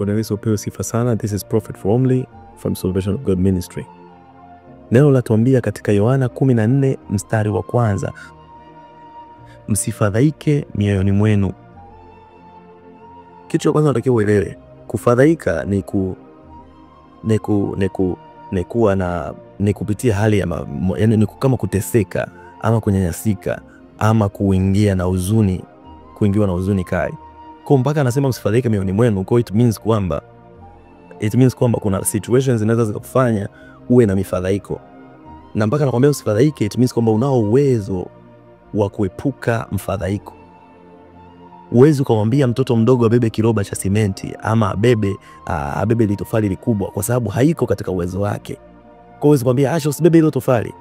Bwana Yesu apewe sifa sana. This is Prophet Romley from Salvation of God Ministry. Neno latuambia katika Yohana 14 mstari wa kwanza, msifadhaike mioyoni mwenu. Kitu cha kwanza unatakiwa uelewe, kufadhaika ni kupitia hali ya yani ni kama kuteseka ama kunyanyasika ama kuingiwa na huzuni kali. Kwa mpaka anasema msifadhaike mioyoni mwenu, kwa it means kwamba kuna situations zinaweza zikakufanya uwe na mifadhaiko. Na mpaka anakuambia usifadhaike, it means kwamba unao uwezo wa kuepuka mfadhaiko. Uwezo kumwambia mtoto mdogo abebe kiroba cha simenti ama abebe litofali likubwa, kwa sababu haiko katika uwezo wake. Kwa hiyo kumwambia acha usibebe hilo tofali,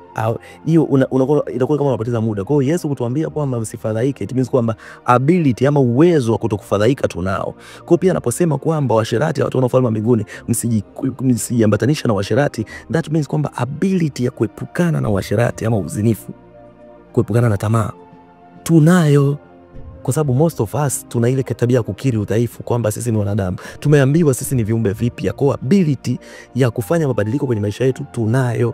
hiyo itakuwa kama unapoteza muda. Kwa hiyo Yesu kutuambia kwamba msifadhaike, it means kwamba ability ama uwezo wa kutokufadhaika tunao. Kwa hiyo pia anaposema kwamba washerati watu wana ufalme wa mbinguni, msijiambatanisha na washerati, that means kwamba ability ya kuepukana na washerati ama uzinifu, kuepukana na tamaa tunayo. Kwa sababu most of us tuna ile tabia ya kukiri udhaifu kwamba sisi ni wanadamu. Tumeambiwa sisi ni viumbe vipya, kwa ability ya kufanya mabadiliko kwenye maisha yetu tunayo.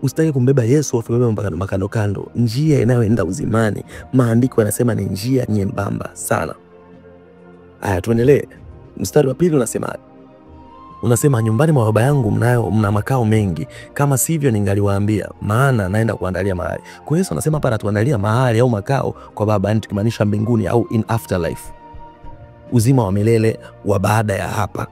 Usitaki kumbeba Yesu afubebe makando kando. Njia inayoenda uzimani, maandiko yanasema ni njia nyembamba sana. Haya, tuendelee. Mstari wa pili unasema nyumbani mwa Baba yangu mna makao mengi, kama sivyo ningaliwaambia, maana naenda kuandalia mahali. Kwa Yesu anasema hapa anatuandalia mahali au makao kwa Baba, yani tukimaanisha mbinguni au in afterlife, uzima wa milele wa baada ya hapa.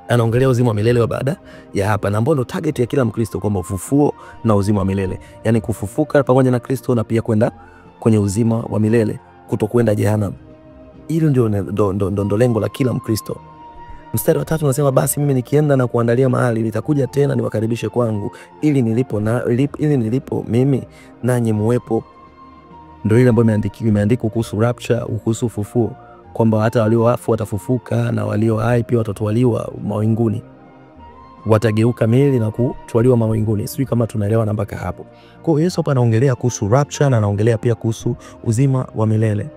Anaongelea uzima wa milele wa baada ya hapa, na mbona target ya kila Mkristo kwamba ufufuo na uzima wa milele, yani kufufuka pamoja na Kristo na pia kwenda kwenye uzima wa milele, kutokwenda jehanamu. Hilo ndio lengo la kila Mkristo. Mstari wa 3 unasema basi mimi nikienda na kuandalia mahali, nitakuja tena niwakaribishe kwangu, ili nilipo mimi nanyi muwepo. Ndio ile ambayo imeandikwa kuhusu rapture, kuhusu ufufuo, kwamba hata walio wafu watafufuka na walio hai pia watatwaliwa mawinguni, watageuka miili na kutwaliwa mawinguni. Sio kama tunaelewa na mpaka hapo. Kwa hiyo Yesu hapa anaongelea kuhusu rapture na anaongelea pia kuhusu uzima wa milele.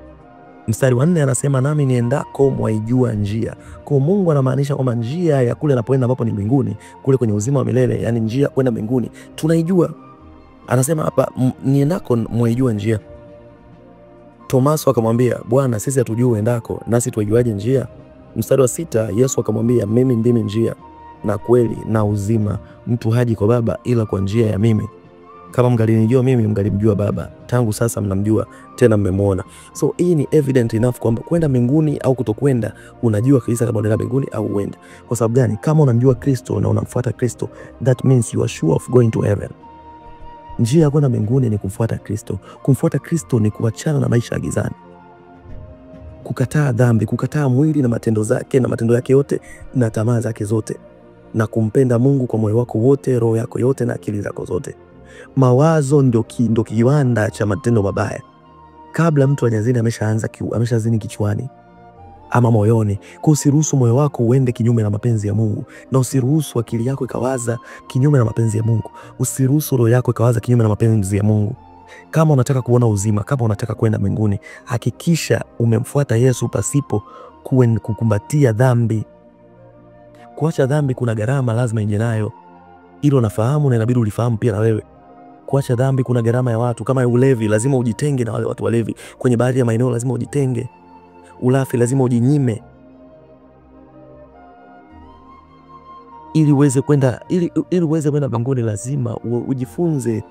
Mstari wa 4 anasema nami niendako mwaijua njia. Kwa Mungu anamaanisha kwamba njia ya kule anapoenda ambapo ni mbinguni, kule kwenye uzima wa milele, yani njia kwenda mbinguni tunaijua. Anasema hapa niendako mwaijua njia. Tomaso akamwambia, Bwana, sisi hatujui uendako, nasi tuijuaje njia? Mstari wa 6 Yesu akamwambia, mimi ndimi njia na kweli na uzima, mtu haji kwa Baba ila kwa njia ya mimi. Kama mngalinijua mimi, mngalimjua Baba. Tangu sasa mnamjua tena mmemwona. So hii ni evident enough kwamba kwenda mbinguni au kutokwenda, unajua kabisa kama unaenda mbinguni au uende. Kwa sababu gani? Kama unamjua Kristo na unamfuata Kristo, that means you are sure of going to heaven. Njia ya kwenda mbinguni ni kumfuata Kristo. Kumfuata Kristo ni kuachana na maisha ya gizani, kukataa dhambi, kukataa mwili na matendo zake na matendo yake yote na tamaa zake zote, na kumpenda Mungu kwa moyo wako wote, roho yako yote na akili zako zote. Mawazo ndio kiwanda cha matendo mabaya. Kabla mtu hajazini ameshazini kichwani ama moyoni. Kwa usiruhusu moyo wako uende kinyume na mapenzi ya Mungu, na usiruhusu akili yako ikawaza kinyume na mapenzi ya Mungu. Usiruhusu roho yako ikawaza kinyume na mapenzi ya Mungu. Kama unataka kuona uzima, kama unataka kwenda mbinguni, hakikisha umemfuata Yesu pasipo kukumbatia dhambi. Kuacha dhambi kuna gharama lazima ije nayo. Hilo nafahamu na inabidi ulifahamu pia na wewe. Kuacha dhambi kuna gharama ya watu. Kama ulevi, lazima ujitenge na wale watu walevi. Kwenye baadhi ya maeneo lazima ujitenge. Ulafi lazima ujinyime, ili uweze kwenda mbinguni. Lazima ujifunze.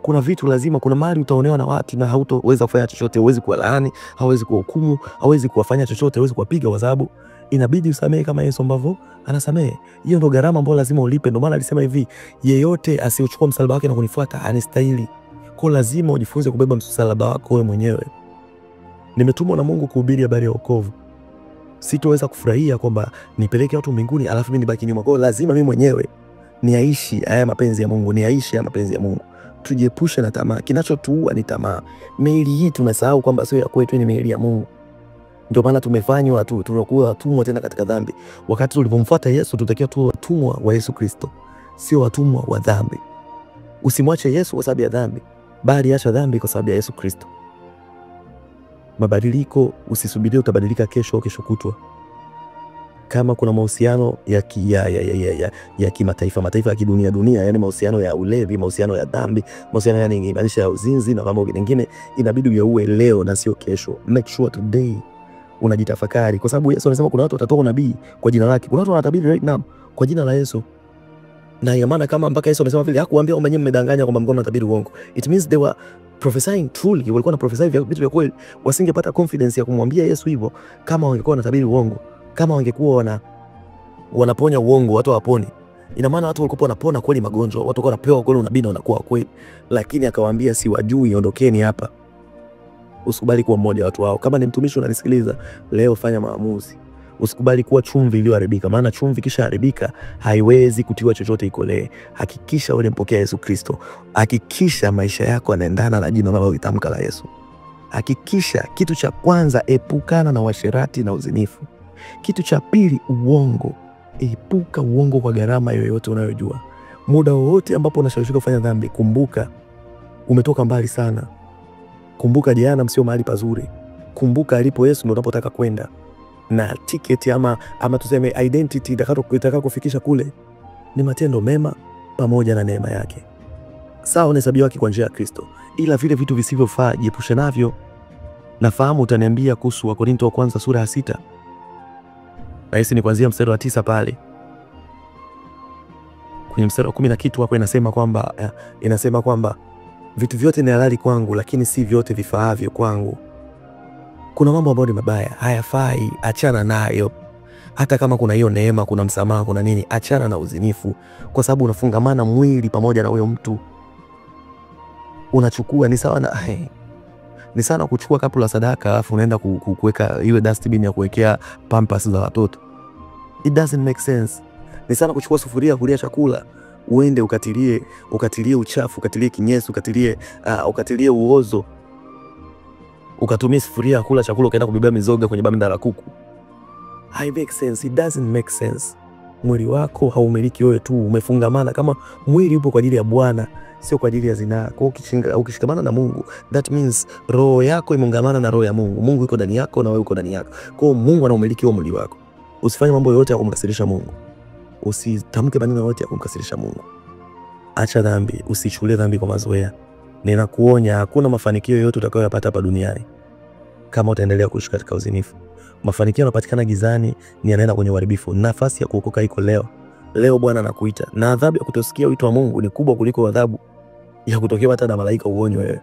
Kuna vitu lazima, kuna mahali utaonewa na watu na hautoweza kufanya chochote. Huwezi kuwalaani, hauwezi kuhukumu, hauwezi kuwafanya chochote, huwezi kuwapiga, kwa sababu inabidi usamehe kama Yesu ambavyo anasamehe. Hiyo ndio gharama ambayo lazima ulipe. Ndio maana alisema hivi, yeyote asiyochukua msalaba wake na kunifuata hanistahili. Kwa lazima ujifunze kubeba msalaba wako wewe mwenyewe. Nimetumwa na Mungu kuhubiri habari ya wokovu. Sitoweza kufurahia kwamba nipeleke watu mbinguni alafu mimi nibaki nyuma. Kwa lazima mimi mwenyewe niaishi haya mapenzi ya Mungu, Tujiepushe na tamaa. Kinachotuua ni tamaa. Miili hii tunasahau kwamba sio ya kwetu, ni miili ya Mungu. Ndio maana tumefanywa tunakuwa watumwa tena katika dhambi. Wakati tulipomfuata Yesu, tutakiwa tuwe watumwa wa Yesu Kristo, sio watumwa wa dhambi. Usimwache Yesu kwa sababu ya dhambi, bali acha dhambi kwa sababu ya Yesu Kristo. Mabadiliko usisubirie utabadilika kesho au kesho kutwa. Kama kuna mahusiano ya kimataifa, mataifa ya kidunia, yani mahusiano ya ulevi, mahusiano ya dhambi, mahusiano yani maanisha ya uzinzi na mambo mengine, inabidi uyaue leo na sio kesho. Make sure today unajitafakari, kwa sababu Yesu anasema kuna watu watatoa unabii kwa jina lake. Kuna watu wanatabiri right now kwa jina la Yesu. Na ya maana kama mpaka Yesu amesema vile, hakuambia kwamba nyinyi mmedanganya kwamba mko mnatabiri uongo. It means they were prophesying truly, walikuwa na prophesy vitu vya kweli. Wasingepata confidence ya kumwambia Yesu hivyo kama wangekuwa wanatabiri uongo. Kama wangekuwa wanaponya uongo, watu hawaponi. Ina maana watu walikuwa wanapona kweli magonjwa, watu walikuwa wanapewa kweli unabii na wanakuwa kweli. Lakini akawaambia siwajui, ondokeni hapa. Usikubali kuwa mmoja wa watu wao. Kama ni mtumishi unanisikiliza leo, fanya maamuzi. Usikubali kuwa chumvi iliyoharibika, maana chumvi kisha haribika haiwezi kutiwa chochote ikolee. Hakikisha ulimpokea Yesu Kristo. Hakikisha maisha yako yanaendana na jina unalotamka la Yesu. Hakikisha, kitu cha kwanza, epukana na uasherati na uzinifu. Kitu cha pili, uongo. Epuka uongo kwa gharama yoyote unayojua. Muda wote ambapo unashawishika kufanya dhambi, kumbuka umetoka mbali sana. Kumbuka jehanamu sio mahali pazuri. Kumbuka alipo Yesu ndio unapotaka kwenda. Na ticket ama tuseme identity itakayokufikisha kule ni matendo mema pamoja na neema yake. Sawa, unahesabiwa haki kwa njia ya Kristo, ila vile vitu visivyofaa jiepushe navyo. Nafahamu utaniambia kuhusu Wakorintho wa kwanza sura ya 6. Na hisi ni kuanzia mstari wa 9 pale. Kwenye mstari wa 10 na kitu hapo inasema kwamba vitu vyote ni halali kwangu, lakini si vyote vifaavyo kwangu. Kuna mambo ambayo ni mabaya, hayafai, achana nayo. Hata kama kuna hiyo neema, kuna msamaha, kuna nini, achana na uzinifu, kwa sababu unafungamana mwili pamoja na huyo mtu. Unachukua, ni sana kuchukua kapu la sadaka alafu unaenda kuweka ile dustbin ya kuwekea pampers za watoto. It doesn't make sense. Ni sana kuchukua sufuria kulia chakula uende ukatilie uchafu, ukatilie kinyesi, ukatilie uozo, ukatumia sufuria kula chakula ukaenda kubebea mizoga kwenye banda la kuku. I make sense. It doesn't make sense. Mwili wako haumiliki wewe tu, umefungamana. Kama mwili upo kwa ajili ya Bwana, sio kwa ajili ya zinaa. Kwa ukishikamana na Mungu, that means roho yako imeungamana na roho ya Mungu. Mungu yuko ndani yako na wewe uko ndani yako. Kwa Mungu anaumiliki huo mwili wako. Usifanye mambo yote ya kumkasirisha Mungu. Usitamke maneno yote ya kumkasirisha Mungu. Acha dhambi, usichukulie dhambi kwa mazoea. Ninakuonya, hakuna mafanikio yoyote utakayopata hapa duniani kama utaendelea kuishi katika uzinifu. Mafanikio yanapatikana gizani, ni yanaenda kwenye uharibifu. Nafasi ya kuokoka iko leo. Leo Bwana anakuita. Na adhabu ya kutosikia wito wa Mungu ni kubwa kuliko adhabu ya kutokewa hata na malaika uonywe wewe.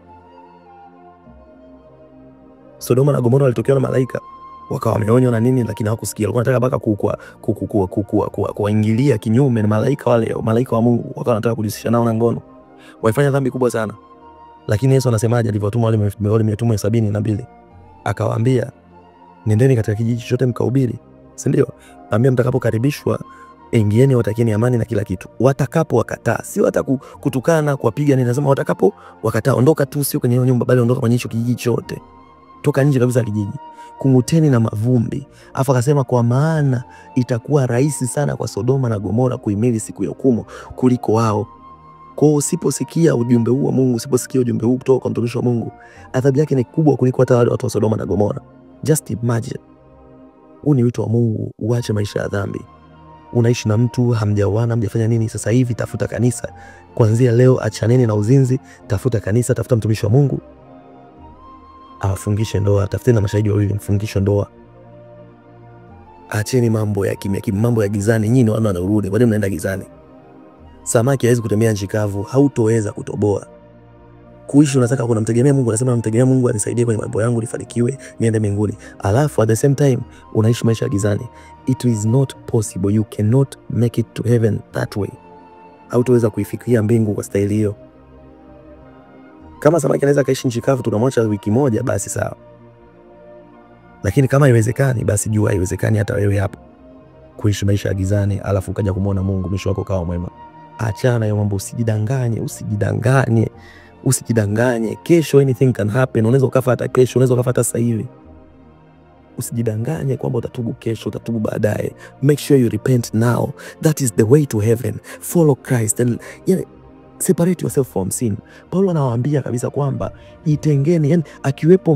Sodoma na Gomora walitokewa na malaika, wakawa wameonywa na nini, lakini hawakusikia. Walikuwa wanataka mpaka kuingilia kinyume na malaika wale, malaika wa Mungu, wakawa wanataka kujihusisha nao na ngono. Walifanya dhambi kubwa sana. Lakini Yesu anasemaje alivyotuma wale mitume 72? Akawaambia, nendeni katika kijiji chote mkahubiri, si ndio? Ambia mtakapokaribishwa, ingieni, watakieni amani na kila kitu. Watakapo wakataa, sio hata kutukana, kuwapiga, ninasema watakapo wakataa, ondoka tu, sio kwenye nyumba, bali ondoka kwenye hicho kijiji chote. Toka nje kabisa kijiji. Kunguteni na mavumbi. Afa akasema, kwa maana itakuwa rahisi sana kwa Sodoma na Gomora kuhimili siku ya hukumu kuliko wao. Kwa usiposikia ujumbe huu wa Mungu, usiposikia ujumbe huu kutoka kwa mtumishi wa Mungu, adhabu yake ni kubwa kuliko hata wale watu wa Sodoma na Gomora. Just imagine. Huu ni wito wa Mungu, uache maisha ya dhambi. Unaishi na mtu, hamjaoana, hamjafanya nini, sasa hivi tafuta kanisa. Kuanzia leo achaneni na uzinzi, tafuta kanisa, tafuta mtumishi wa Mungu awafungishe ndoa, tafuteni na mashahidi wawili, mfungishe ndoa. Acheni mambo ya kimya, mambo ya gizani. Nyinyi wana wanarudi, wale mnaenda gizani. Samaki hawezi kutembea nchi kavu, hautoweza kutoboa. Kuishi unataka kunamtegemea Mungu, unasema namtegemea Mungu anisaidie kwenye mambo yangu, nifanikiwe, niende mbinguni. Alafu at the same time unaishi maisha ya gizani. It is not possible. You cannot make it to heaven that way. Hautoweza kuifikia mbingu kwa staili hiyo. Kama samaki anaweza kaishi nchi kavu tunamwacha wiki moja, basi sawa. Lakini kama haiwezekani, basi jua haiwezekani hata wewe hapo kuishi maisha ya gizani alafu ukaja kumuona Mungu mwisho wako kawa mwema. Achana na mambo, usijidanganye. Kesho anything can happen. Unaweza ukafa hata kesho, unaweza ukafa hata sasa hivi. Usijidanganye kwamba utatubu kesho, utatubu baadaye. Make sure you repent now. That is the way to heaven. Follow Christ. And Separate yourself from sin. Paulo anawaambia kabisa kwamba jitengeni, yani akiwepo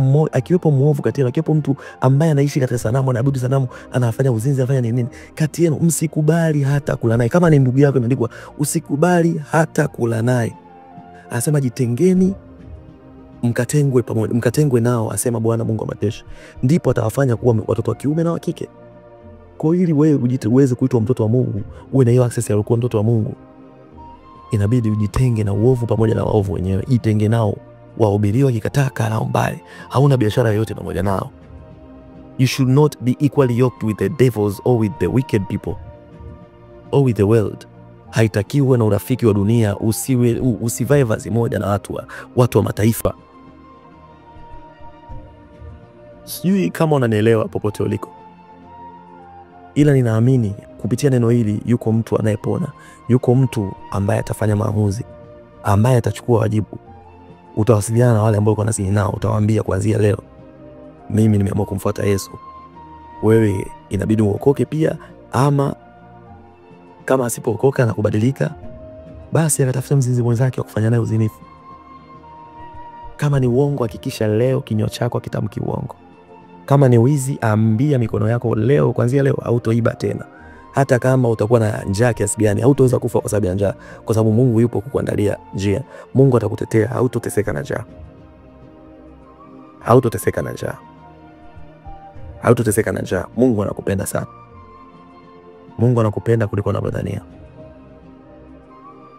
muovu kati yenu, akiwepo mtu ambaye anaishi katika sanamu, anaabudu sanamu, anafanya uzinzi, anafanya nini kati yenu, msikubali hata kula naye. Kama ni ndugu yako, imeandikwa usikubali hata kula naye. Anasema jitengeni, mkatengwe pamoja, mkatengwe nao, asema Bwana Mungu wa majeshi, ndipo atawafanya kuwa watoto wa kiume na wa kike. Kwa hiyo ili wewe uweze kuitwa mtoto wa Mungu, uwe na hiyo access ya kuwa mtoto wa Mungu, inabidi ujitenge na uovu pamoja na waovu wenyewe. Jitenge nao, wahubiriwa kikataa nao mbali, hauna biashara yoyote pamoja nao. You should not be equally yoked with the devils or with the wicked people or with the world. Haitakiwi na urafiki wa dunia, usivae vazi moja na watu wa mataifa. Sijui kama unanielewa popote uliko, ila ninaamini kupitia neno hili yuko mtu anayepona, yuko mtu ambaye atafanya maamuzi, ambaye atachukua wajibu. Utawasiliana na wale ambao uko nasi nao, utawaambia kuanzia leo mimi nimeamua kumfuata Yesu. Wewe inabidi uokoke pia, ama kama asipookoka na kubadilika, basi akatafuta mzinzi mwenzake wa kufanya naye uzinifu. Kama ni uongo, hakikisha leo kinywa chako hakitamki uongo. Kama ni wizi, ambia mikono yako leo, kuanzia leo hautoiba tena. Hata kama utakuwa na njaa kiasi gani, hautaweza kufa kwa sababu ya njaa, kwa sababu Mungu yupo kukuandalia njia. Mungu atakutetea, hautoteseka na njaa. Hautoteseka na njaa. Hautoteseka na njaa. Mungu anakupenda sana. Mungu anakupenda kuliko unavyodhania.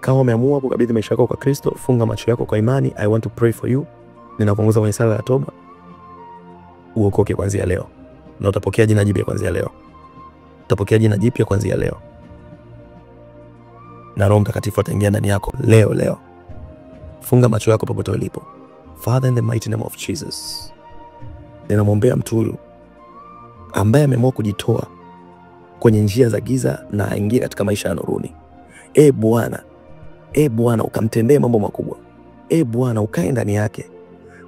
Kama umeamua kukabidhi maisha yako kwa Kristo, funga macho yako kwa imani. I want to pray for you. Ninakuongoza kwenye sala ya toba. Uokoke kuanzia leo. Na utapokea jina jipya kuanzia leo. Utapokea jina jipya kuanzia leo. Na Roho Mtakatifu ataingia ndani yako leo. Funga macho yako popote ulipo. Father, in the mighty name of Jesus, ninamwombea mtu huyu ambaye ameamua kujitoa kwenye njia za giza na aingie katika maisha ya nuruni. Bwana, ukamtendee mambo makubwa. Bwana, ukae ndani yake,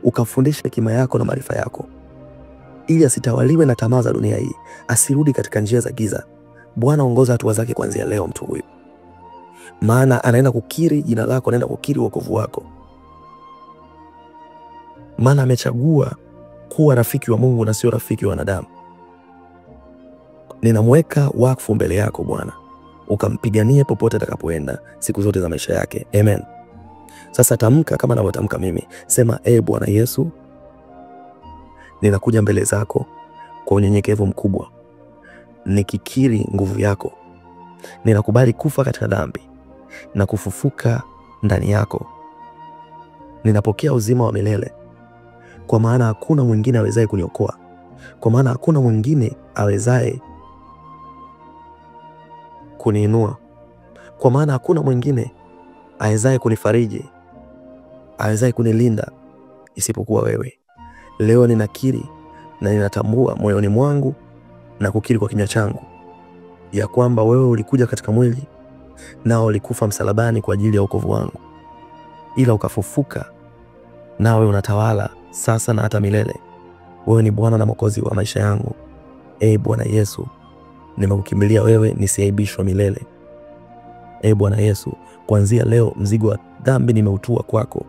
ukafundishe hekima yako na maarifa yako, ili asitawaliwe na tamaa za dunia hii, asirudi katika njia za giza. Bwana, ongoza hatua zake kuanzia leo mtu huyu, maana anaenda kukiri jina lako, anaenda kukiri wokovu wako, maana amechagua kuwa rafiki wa Mungu na sio rafiki wa wanadamu. Ninamweka wakfu mbele yako Bwana, ukampiganie popote atakapoenda siku zote za maisha yake. Amen. Sasa tamka kama ninavyotamka mimi. Sema, Bwana Yesu, ninakuja mbele zako kwa unyenyekevu mkubwa, nikikiri nguvu yako. Ninakubali kufa katika dhambi na kufufuka ndani yako. Ninapokea uzima wa milele, kwa maana hakuna mwingine awezaye kuniokoa, kwa maana hakuna mwingine awezaye kuniinua, kwa maana hakuna mwingine awezaye kunifariji, awezaye kunilinda isipokuwa wewe. Leo ninakiri na ninatambua moyoni mwangu na kukiri kwa kinywa changu ya kwamba wewe ulikuja katika mwili na ulikufa msalabani kwa ajili ya wokovu wangu, ila ukafufuka, nawe unatawala sasa na hata milele. Wewe ni Bwana na Mwokozi wa maisha yangu. Bwana Yesu, nimekukimbilia wewe, nisiaibishwe milele. Bwana Yesu, kuanzia leo mzigo wa dhambi nimeutua kwako.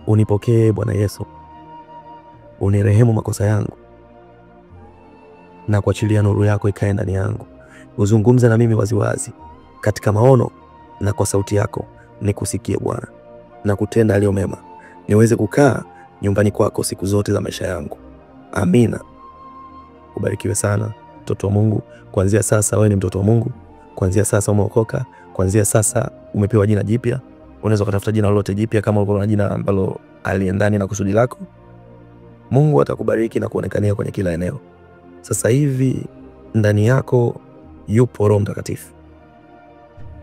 Unipokee Bwana Yesu, unirehemu makosa yangu, na kuachilia nuru yako ikae ndani yangu. Uzungumze na mimi waziwazi katika maono na kwa sauti yako, nikusikie Bwana, na kutenda yaliyo mema, niweze kukaa nyumbani kwako siku zote za maisha yangu. Amina. Ubarikiwe sana mtoto wa Mungu. Kuanzia sasa wewe ni mtoto wa Mungu. Kuanzia sasa umeokoka. Kuanzia sasa umepewa jina jipya. Unaweza kutafuta jina lolote jipya kama uko na jina ambalo aliendani na kusudi lako. Mungu atakubariki na kuonekania kwenye kila eneo. Sasa hivi ndani yako yupo Roho Mtakatifu.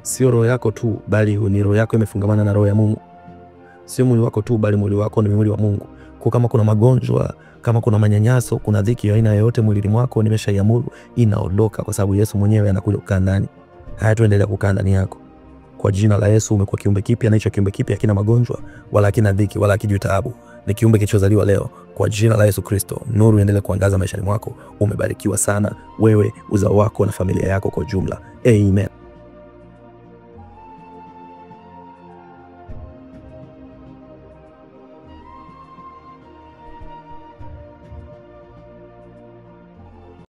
Sio roho yako tu, bali ni roho yako imefungamana na roho ya Mungu. Sio mwili wako tu, bali mwili wako ni mwili wa Mungu. Kwa kama kuna magonjwa, kama kuna manyanyaso, kuna dhiki ya aina yoyote mwilini mwako, nimeshaiamuru inaondoka, kwa sababu Yesu mwenyewe anakuja kukaa ndani. Haya, tuendelea kukaa ndani yako. Kwa jina la Yesu umekuwa kiumbe kipya, na hicho kiumbe kipya hakina magonjwa wala hakina dhiki wala hakijui taabu. Ni kiumbe kilichozaliwa leo. Kwa jina la Yesu Kristo, nuru iendelee kuangaza maishani mwako. Umebarikiwa sana wewe, uzao wako na familia yako kwa jumla. Amen.